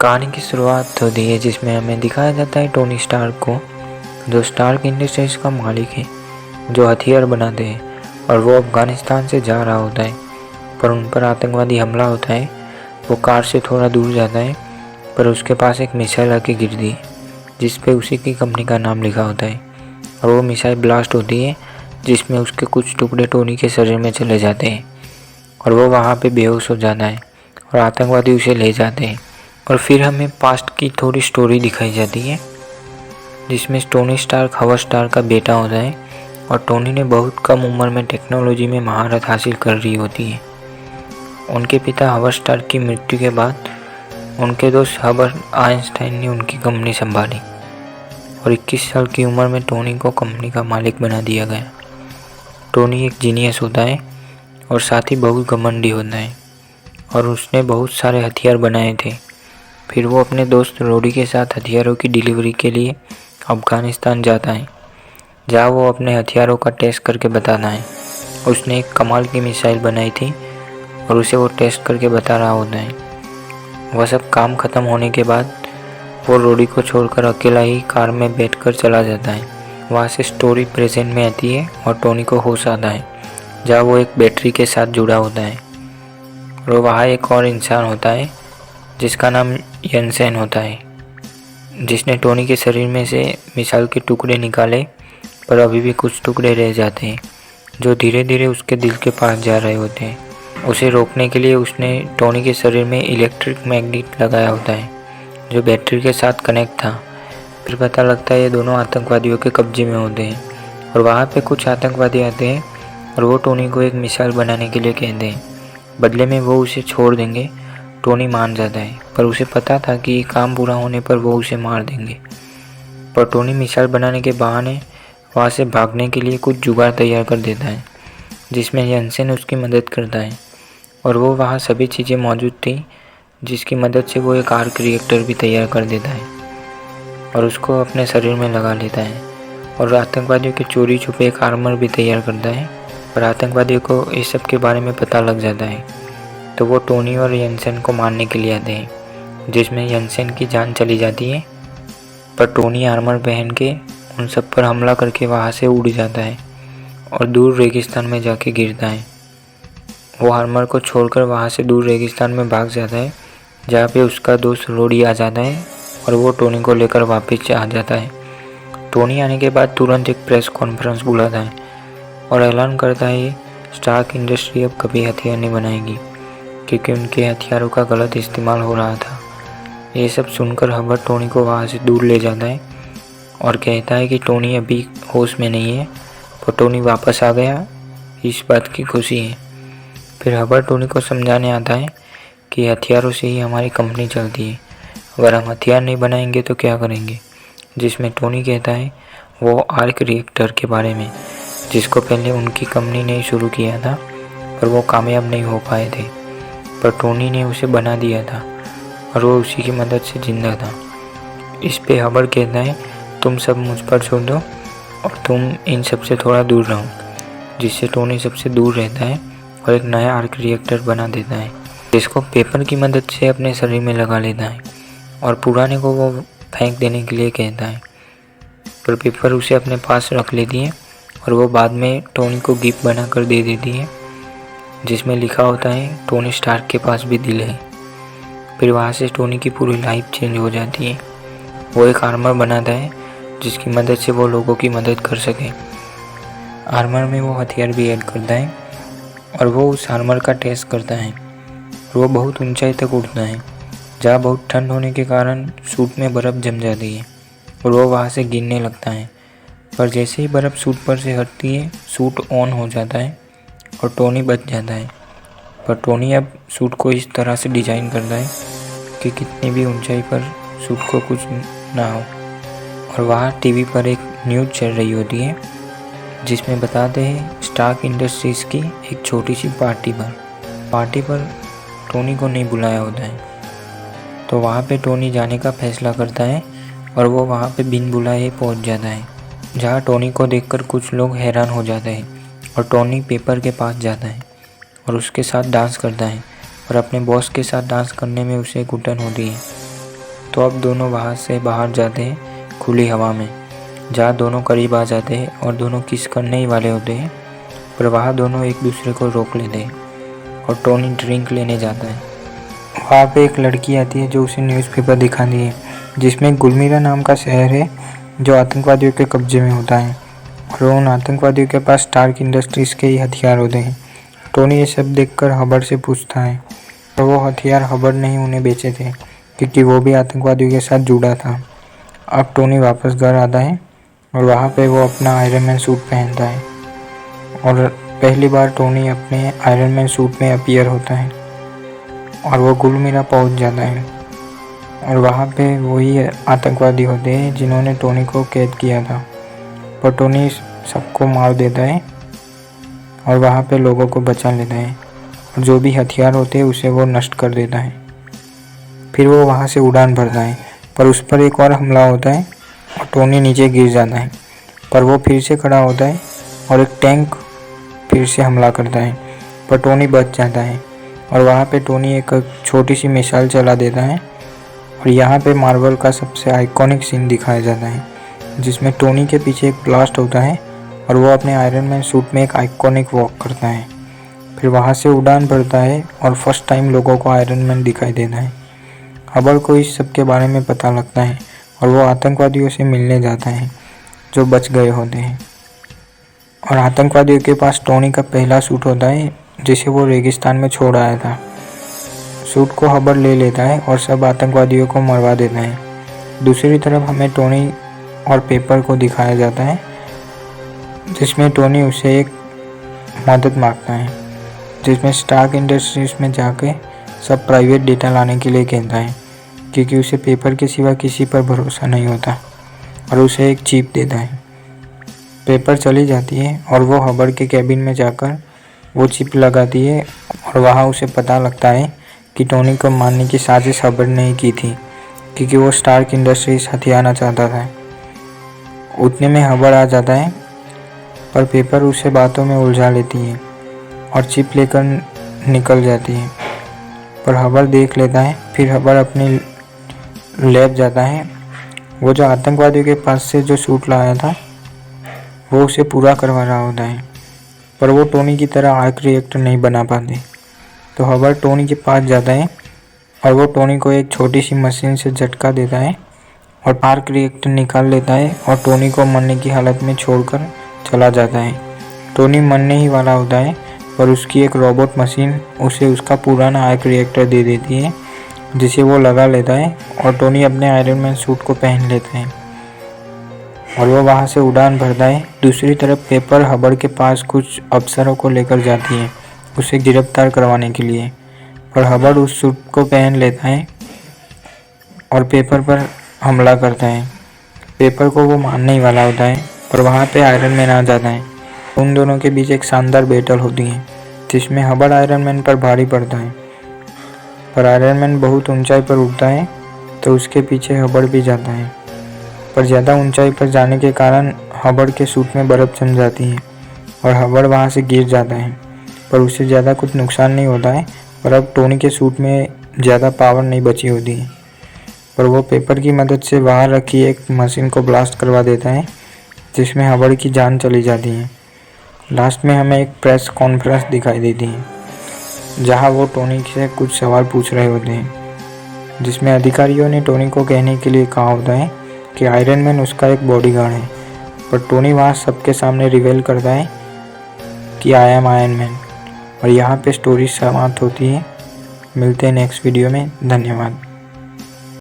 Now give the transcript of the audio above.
कहानी की शुरुआत होती है जिसमें हमें दिखाया जाता है टोनी स्टार्क को, जो स्टार्क इंडस्ट्रीज का मालिक है, जो हथियार बनाते हैं। और वो अफ़गानिस्तान से जा रहा होता है, पर उन पर आतंकवादी हमला होता है। वो कार से थोड़ा दूर जाता है, पर उसके पास एक मिसाइल आके गिरती है जिस पे उसी की कंपनी का नाम लिखा होता है। और वो मिसाइल ब्लास्ट होती है जिसमें उसके कुछ टुकड़े टोनी के शरीर में चले जाते हैं और वो वहाँ पे बेहोश हो जाता है और आतंकवादी उसे ले जाते हैं। और फिर हमें पास्ट की थोड़ी स्टोरी दिखाई जाती है जिसमें टोनी स्टार्क हॉवर्ड स्टार्क का बेटा होता है और टोनी ने बहुत कम उम्र में टेक्नोलॉजी में महारत हासिल कर रही होती है। उनके पिता हॉवर्ड स्टार्क की मृत्यु के बाद उनके दोस्त हर्बर्ट आइंस्टाइन ने उनकी कंपनी संभाली और 21 साल की उम्र में टोनी को कंपनी का मालिक बना दिया गया। टोनी एक जीनियस होता है और साथ ही बहुत घमंडी होता है और उसने बहुत सारे हथियार बनाए थे। फिर वो अपने दोस्त रोडी के साथ हथियारों की डिलीवरी के लिए अफ़गानिस्तान जाता है, जहाँ वो अपने हथियारों का टेस्ट करके बताता है। उसने एक कमाल की मिसाइल बनाई थी और उसे वो टेस्ट करके बता रहा होता है। वह सब काम ख़त्म होने के बाद वो रोडी को छोड़कर अकेला ही कार में बैठकर चला जाता है। वहाँ से स्टोरी प्रेजेंट में आती है और टोनी को होश आता है, जहाँ वो एक बैटरी के साथ जुड़ा होता है और वहाँ एक और इंसान होता है जिसका नाम यनसेन होता है, जिसने टोनी के शरीर में से मिसाइल के टुकड़े निकाले, पर अभी भी कुछ टुकड़े रह जाते हैं जो धीरे धीरे उसके दिल के पास जा रहे होते हैं। उसे रोकने के लिए उसने टोनी के शरीर में इलेक्ट्रिक मैग्नेट लगाया होता है जो बैटरी के साथ कनेक्ट था। फिर पता लगता है ये दोनों आतंकवादियों के कब्जे में होते हैं और वहाँ पे कुछ आतंकवादी आते हैं और वो टोनी को एक मिसाइल बनाने के लिए कहते हैं। बदले में वो उसे छोड़ देंगे। टोनी मान जाता है, पर उसे पता था कि ये काम पूरा होने पर वो उसे मार देंगे। पर टोनी मिसाइल बनाने के बहाने वहाँ से भागने के लिए कुछ जुगाड़ तैयार कर देता है, जिसमें यनसेन उसकी मदद करता है और वो वहाँ सभी चीज़ें मौजूद थी जिसकी मदद से वो एक आर्क रिएक्टर भी तैयार कर देता है और उसको अपने शरीर में लगा लेता है और आतंकवादियों के चोरी छुपे एक आर्मर भी तैयार करता है। पर आतंकवादियों को इस सब के बारे में पता लग जाता है, तो वो टोनी और यनसेन को मारने के लिए आते हैं, जिसमें यनसेन की जान चली जाती है। पर टोनी आर्मर पहन के उन सब पर हमला करके वहाँ से उड़ जाता है और दूर रेगिस्तान में जाके गिरता है। वो आर्मर को छोड़कर वहाँ से दूर रेगिस्तान में भाग जाता है, जहाँ पे उसका दोस्त रोडी आ जाता है और वो टोनी को लेकर वापस आ जाता है। टोनी आने के बाद तुरंत एक प्रेस कॉन्फ्रेंस बुलाता है और ऐलान करता है स्टार्क इंडस्ट्री अब कभी हथियार नहीं बनाएगी, क्योंकि उनके हथियारों का गलत इस्तेमाल हो रहा था। ये सब सुनकर हर्बर्ट टोनी को वहाँ से दूर ले जाता है और कहता है कि टोनी अभी होश में नहीं है, पर टोनी वापस आ गया, इस बात की खुशी है। फिर हर्बर्ट टोनी को समझाने आता है कि हथियारों से ही हमारी कंपनी चलती है, अगर हम हथियार नहीं बनाएंगे तो क्या करेंगे। जिसमें टोनी कहता है वो आर्क रिएक्टर के बारे में, जिसको पहले उनकी कंपनी ने शुरू किया था, पर वो कामयाब नहीं हो पाए थे, पर टोनी ने उसे बना दिया था और वो उसी की मदद से जिंदा था। इस पे हर्बर्ट कहता है तुम सब मुझ पर छोड़ दो और तुम इन सब से थोड़ा दूर रहो, जिससे टोनी सबसे दूर रहता है और एक नया आर्क रिएक्टर बना देता है, जिसको पेपर की मदद से अपने शरीर में लगा लेता है और पुराने को वो फेंक देने के लिए कहता है। पर पेपर उसे अपने पास रख लेती है और वो बाद में टोनी को गिफ्ट बना कर दे देती है, जिसमें लिखा होता है टोनी स्टार्क के पास भी दिल है। फिर वहाँ से टोनी की पूरी लाइफ चेंज हो जाती है। वो एक आर्मर बनाता है जिसकी मदद से वो लोगों की मदद कर सके। आर्मर में वो हथियार भी ऐड करता है और वो उस आर्मर का टेस्ट करता है और वो बहुत ऊंचाई तक उड़ता है, जहाँ बहुत ठंड होने के कारण सूट में बर्फ़ जम जाती है और वो वहाँ से गिरने लगता है। पर जैसे ही बर्फ़ सूट पर से हटती है, सूट ऑन हो जाता है और टोनी बच जाता है। पर टोनी अब सूट को इस तरह से डिज़ाइन करता है कि कितनी भी ऊंचाई पर सूट को कुछ ना हो। और वहाँ टीवी पर एक न्यूज़ चल रही होती है जिसमें बताते हैं स्टार्क इंडस्ट्रीज़ की एक छोटी सी पार्टी पर टोनी को नहीं बुलाया होता है। तो वहाँ पे टोनी जाने का फैसला करता है और वो वहाँ पे बिन बुलाए पहुँच जाता है, जहाँ टोनी को देखकर कुछ लोग हैरान हो जाते हैं और टोनी पेपर के पास जाता है और उसके साथ डांस करता है और अपने बॉस के साथ डांस करने में उसे घुटन होती है। तो अब दोनों वहाँ से बाहर जाते हैं खुली हवा में, जहाँ दोनों करीब आ जाते हैं और दोनों किस करने ही वाले होते हैं, पर वहाँ दोनों एक दूसरे को रोक लेते हैं और टोनी ड्रिंक लेने जाता है। वहाँ पे एक लड़की आती है जो उसे न्यूज़पेपर दिखाती है जिसमें गुलमीरा नाम का शहर है जो आतंकवादियों के कब्जे में होता है और उन आतंकवादियों के पास स्टार्क इंडस्ट्रीज़ के ही हथियार होते हैं। टोनी ये सब देखकर हबर्ड से पूछता है और वो हथियार हबर्ड ने ही उन्हें बेचे थे क्योंकि वो भी आतंकवादियों के साथ जुड़ा था। अब टोनी वापस घर आता है और वहाँ पे वो अपना आयरन मैन सूट पहनता है और पहली बार टोनी अपने आयरन मैन सूट में अपीयर होता है और वो गुलमीरा पहुँच जाता है और वहाँ पे वही आतंकवादी होते हैं जिन्होंने टोनी को कैद किया था, पर टोनी सबको मार देता है और वहाँ पे लोगों को बचा लेता है और जो भी हथियार होते हैं उसे वो नष्ट कर देता है। फिर वो वहाँ से उड़ान भरता है पर उस पर एक और हमला होता है और टोनी नीचे गिर जाता है, पर वो फिर से खड़ा होता है और एक टैंक फिर से हमला करता है, पर टोनी बच जाता है और वहाँ पे टोनी एक छोटी सी मिसाइल चला देता है और यहाँ पे मार्वल का सबसे आइकॉनिक सीन दिखाया जाता है जिसमें टोनी के पीछे एक ब्लास्ट होता है और वो अपने आयरन मैन सूट में एक आइकॉनिक वॉक करता है। फिर वहाँ से उड़ान भरता है और फर्स्ट टाइम लोगों को आयरन मैन दिखाई देता है। हबर्ड को इस सब के बारे में पता लगता है और वो आतंकवादियों से मिलने जाता है जो बच गए होते हैं और आतंकवादियों के पास टोनी का पहला सूट होता है जिसे वो रेगिस्तान में छोड़ आया था। सूट को हबर्ड ले लेता है और सब आतंकवादियों को मरवा देता है। दूसरी तरफ हमें टोनी और पेपर को दिखाया जाता है जिसमें टोनी उसे एक मदद मांगता है जिसमें स्टार्क इंडस्ट्रीज में जाके सब प्राइवेट डेटा लाने के लिए कहता है क्योंकि उसे पेपर के सिवा किसी पर भरोसा नहीं होता और उसे एक चिप देता है। पेपर चली जाती है और वो हबर्ड के कैबिन में जाकर वो चिप लगाती है और वहाँ उसे पता लगता है कि टोनी को मारने की साजिश हबर्ड ने ही की थी क्योंकि वो स्टार्क इंडस्ट्रीज हथियाना चाहता था। उतने में हबर्ड आ जाता है पर पेपर उसे बातों में उलझा लेती है और चिप लेकर निकल जाती है, पर हबर्ड देख लेता है। फिर हबर्ड अपनी लैब जाता है। वो जो आतंकवादियों के पास से जो सूट लाया था वो उसे पूरा करवा रहा होता है, पर वो टोनी की तरह आर्क रिएक्टर नहीं बना पाते। तो हबर्ड टोनी के पास जाता है और वो टोनी को एक छोटी सी मशीन से झटका देता है और आर्क रिएक्टर निकाल लेता है और टोनी को मरने की हालत में छोड़कर चला जाता है। टोनी मरने ही वाला होता है पर उसकी एक रोबोट मशीन उसे उसका पुराना आर्क रिएक्टर दे देती है जिसे वो लगा लेता है और टोनी अपने आयरन मैन सूट को पहन लेता है और वो वहाँ से उड़ान भरता है। दूसरी तरफ पेपर हबर्ड के पास कुछ अफसरों को लेकर जाती है उसे गिरफ्तार करवाने के लिए, पर हबर्ड उस सूट को पहन लेता है और पेपर पर हमला करता है। पेपर को वो मारने ही वाला होता है पर वहाँ पे आयरन मैन आ जाता है। उन दोनों के बीच एक शानदार बैटल होती है जिसमें हबर्ड आयरन मैन पर भारी पड़ता है, पर आयरन मैन बहुत ऊंचाई पर उड़ता है तो उसके पीछे हबर्ड भी जाता है, पर ज़्यादा ऊंचाई पर जाने के कारण हबर्ड के सूट में बर्फ़ जम जाती है और हबर्ड वहाँ से गिर जाता है, पर उससे ज़्यादा कुछ नुकसान नहीं होता है। पर अब टोनी के सूट में ज़्यादा पावर नहीं बची होती है, पर वो पेपर की मदद से बाहर रखी एक मशीन को ब्लास्ट करवा देता है जिसमें हबर्ड की जान चली जाती है। लास्ट में हमें एक प्रेस कॉन्फ्रेंस दिखाई देती है जहाँ वो टोनी से कुछ सवाल पूछ रहे होते हैं जिसमें अधिकारियों ने टोनी को कहने के लिए कहा होता है कि आयरन मैन उसका एक बॉडीगार्ड है, पर टोनी वहाँ सबके सामने रिवील करता है कि आई एम आयरन मैन। और यहाँ पे स्टोरी समाप्त होती है। मिलते हैं नेक्स्ट वीडियो में। धन्यवाद।